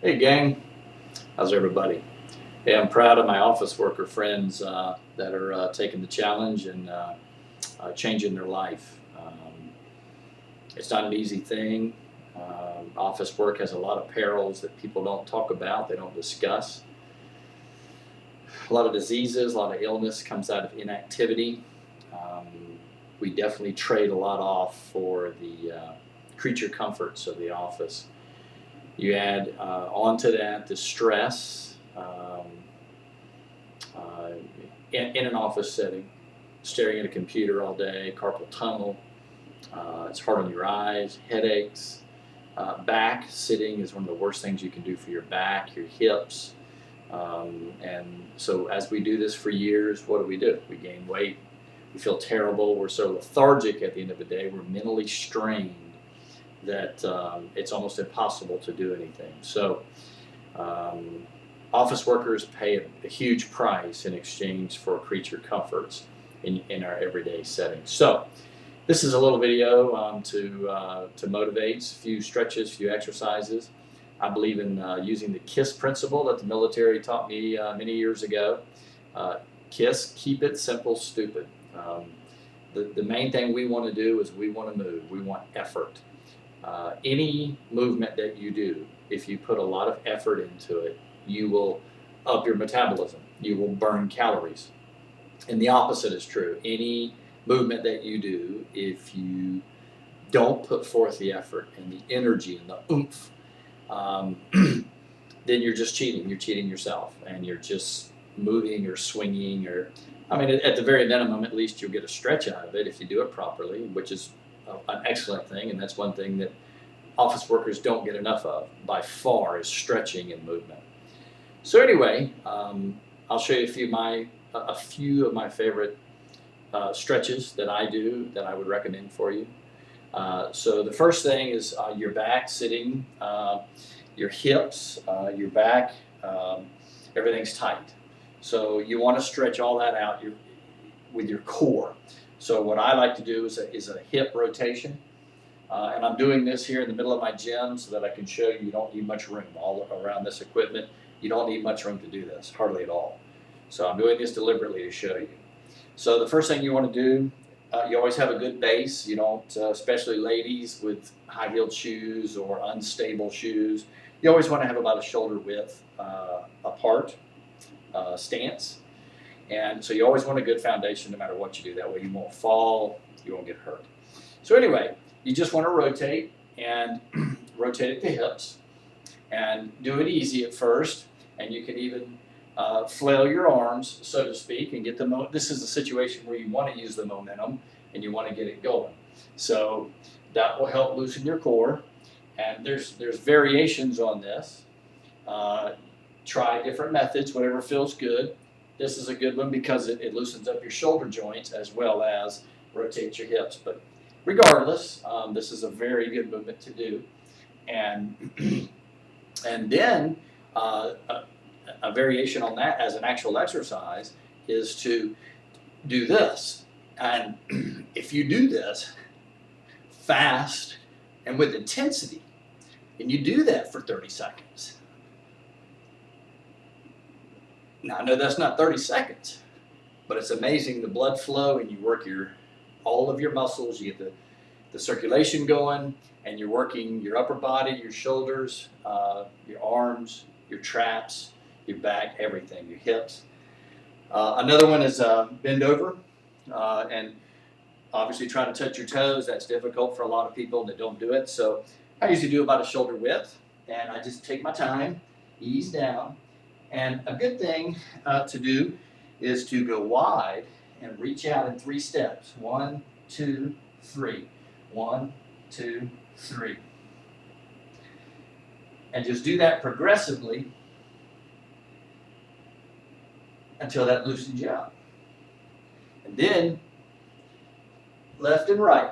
Hey gang, how's everybody? Hey, I'm proud of my office worker friends that are taking the challenge and changing their life. It's not an easy thing. Office work has a lot of perils that people don't talk about, they don't discuss. A lot of diseases, a lot of illness comes out of inactivity. We definitely trade a lot off for the creature comforts of the office. You add onto that the stress in an office setting, staring at a computer all day, carpal tunnel. It's hard on your eyes, headaches. Back sitting is one of the worst things you can do for your back, your hips. And so as we do this for years, what do? We gain weight. We feel terrible. We're so lethargic at the end of the day. We're mentally strained that it's almost impossible to do anything. So office workers pay a huge price in exchange for creature comforts in our everyday setting. So this is a little video to motivate, a few stretches, a few exercises. I believe in using the KISS principle that the military taught me many years ago. KISS, keep it simple, stupid. The main thing we want to do is we want to move. We want effort. Any movement that you do, if you put a lot of effort into it, you will up your metabolism. You will burn calories. And the opposite is true. Any movement that you do, if you don't put forth the effort and the energy and the oomph, then you're just cheating. You're cheating yourself, and you're just moving or swinging, or I mean, at the very minimum, at least you'll get a stretch out of it if you do it properly, which is an excellent thing, and that's one thing that office workers don't get enough of by far is stretching and movement. So anyway, I'll show you a few of my favorite stretches that I do that I would recommend for you. So the first thing is your back sitting, your hips, your back, everything's tight. So you want to stretch all that out with your core. So what I like to do is a hip rotation. And I'm doing this here in the middle of my gym so that I can show you don't need much room all around this equipment. You don't need much room to do this, hardly at all. So I'm doing this deliberately to show you. So the first thing you want to do, you always have a good base. You don't, especially ladies with high-heeled shoes or unstable shoes, you always want to have about a shoulder width apart stance. And so you always want a good foundation no matter what you do. That way you won't fall, you won't get hurt. So anyway, you just want to rotate and rotate at the hips and do it easy at first. And you can even flail your arms, so to speak, and get the this is a situation where you want to use the momentum and you want to get it going. So that will help loosen your core. And there's variations on this. Try different methods, whatever feels good. This is a good one because it loosens up your shoulder joints as well as rotates your hips. But regardless, this is a very good movement to do. And then a variation on that as an actual exercise is to do this. And if you do this fast and with intensity, and you do that for 30 seconds. Now, I know that's not 30 seconds, but it's amazing the blood flow, and you work all of your muscles, you get the circulation going, and you're working your upper body, your shoulders, your arms, your traps, your back, everything, your hips. Another one is bend over, and obviously trying to touch your toes. That's difficult for a lot of people that don't do it. So I usually do about a shoulder width, and I just take my time, ease down. And a good thing to do is to go wide and reach out in 3 steps. 1, 2, 3. 1, 2, 3. And just do that progressively until that loosens you up. And then left and right.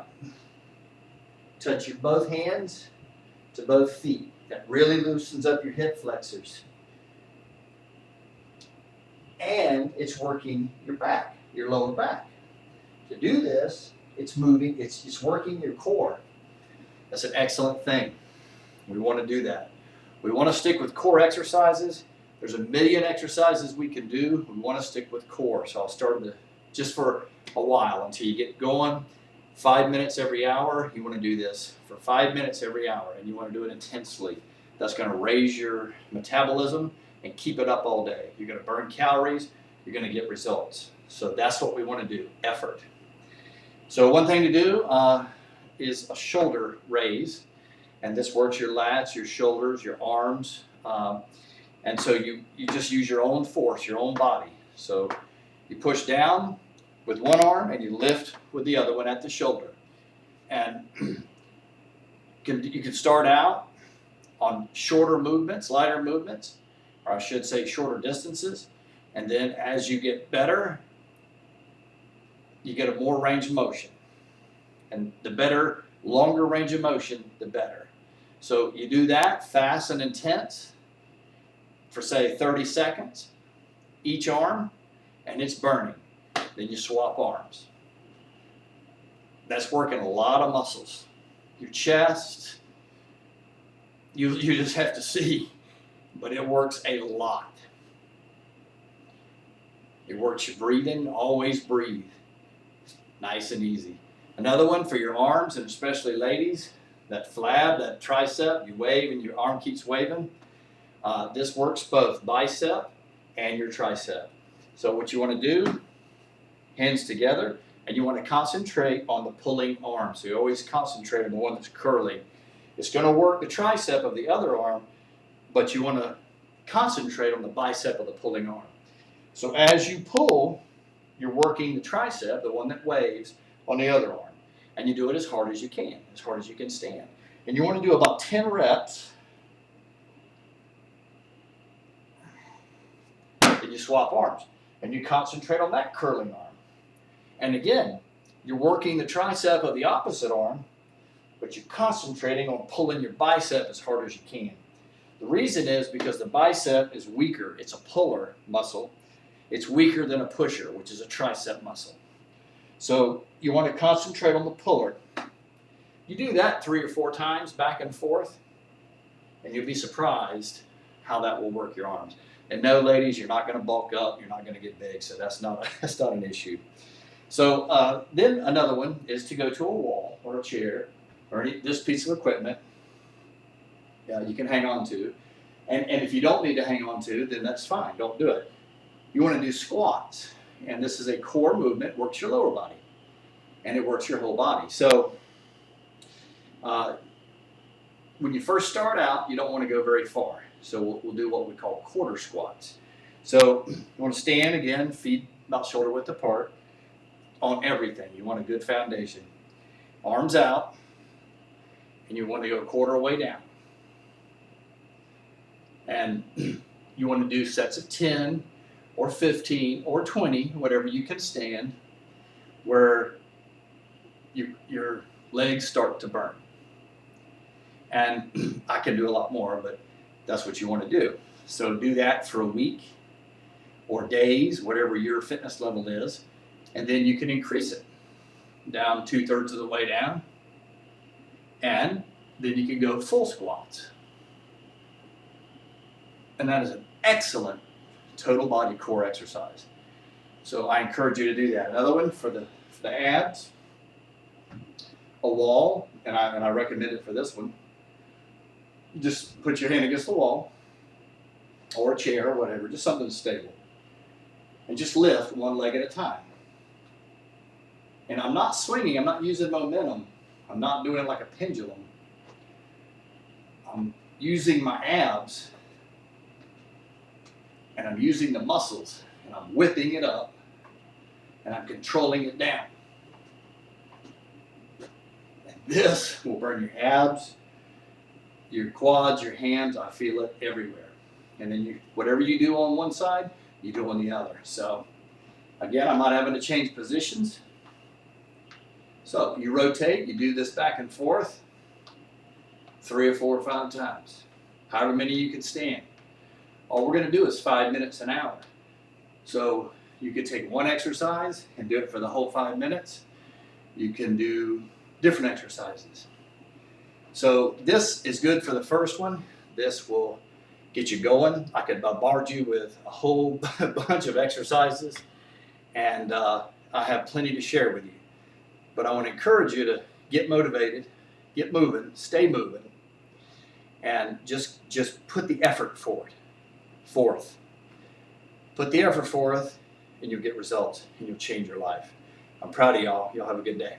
Touch your both hands to both feet. That really loosens up your hip flexors. And it's working your back, your lower back. To do this, it's moving, it's working your core. That's an excellent thing. We want to do that. We want to stick with core exercises. There's a million exercises we can do. We want to stick with core. So I'll start just for a while until you get going. 5 minutes every hour. You want to do this for 5 minutes every hour, and you want to do it intensely. That's going to raise your metabolism and keep it up all day. You're going to burn calories. You're going to get results. So that's what we want to do, effort. So one thing to do is a shoulder raise. And this works your lats, your shoulders, your arms. And so you just use your own force, your own body. So you push down with one arm and you lift with the other one at the shoulder. And you can start out on shorter movements, lighter movements, or I should say shorter distances. And then as you get better, you get a more range of motion. And the better, longer range of motion, the better. So you do that fast and intense for say 30 seconds, each arm, and it's burning. Then you swap arms. That's working a lot of muscles. Your chest, you just have to see, but it works a lot. It works your breathing, always breathe. Nice and easy. Another one for your arms, and especially ladies, that flab, that tricep, you wave and your arm keeps waving. This works both bicep and your tricep. So what you want to do, hands together, and you want to concentrate on the pulling arm. So you always concentrate on the one that's curling. It's going to work the tricep of the other arm, but you want to concentrate on the bicep of the pulling arm. So as you pull, you're working the tricep, the one that waves, on the other arm. And you do it as hard as you can stand. And you want to do about 10 reps. Then you swap arms. And you concentrate on that curling arm. And again, you're working the tricep of the opposite arm, but you're concentrating on pulling your bicep as hard as you can. The reason is because the bicep is weaker. It's a puller muscle. It's weaker than a pusher, which is a tricep muscle. So you want to concentrate on the puller. You do that 3 or 4 times back and forth, and you'll be surprised how that will work your arms. And no, ladies, you're not going to bulk up. You're not going to get big, so that's not an issue. So then another one is to go to a wall or a chair or this piece of equipment you can hang on to. And if you don't need to hang on to, then that's fine. Don't do it. You want to do squats. And this is a core movement, works your lower body. And it works your whole body. So when you first start out, you don't want to go very far. So we'll do what we call quarter squats. So you want to stand again, feet about shoulder width apart on everything. You want a good foundation. Arms out. And you want to go a quarter way down. And you want to do sets of 10 or 15 or 20, whatever you can stand, where your legs start to burn. And I can do a lot more, but that's what you want to do. So do that for a week or days, whatever your fitness level is, and then you can increase it down 2/3 of the way down, and then you can go full squats. And that is an excellent total body core exercise. So I encourage you to do that. Another one for the abs, a wall, and I recommend it for this one. You just put your hand against the wall or a chair or whatever, just something stable. And just lift one leg at a time. And I'm not swinging, I'm not using momentum. I'm not doing it like a pendulum. I'm using my abs and I'm using the muscles and I'm whipping it up and I'm controlling it down. And this will burn your abs, your quads, your hams. I feel it everywhere. And then whatever you do on one side, you do on the other. So again, I'm not having to change positions. So you rotate, you do this back and forth 3 or 4 or 5 times, however many you can stand. All we're going to do is 5 minutes an hour. So you could take one exercise and do it for the whole 5 minutes. You can do different exercises. So this is good for the first one. this will get you going. I could bombard you with a whole bunch of exercises, and I have plenty to share with you. But I want to encourage you to get motivated, get moving, stay moving, and just put the effort forth. Put the effort forth, and you'll get results, and you'll change your life. I'm proud of y'all. Y'all have a good day.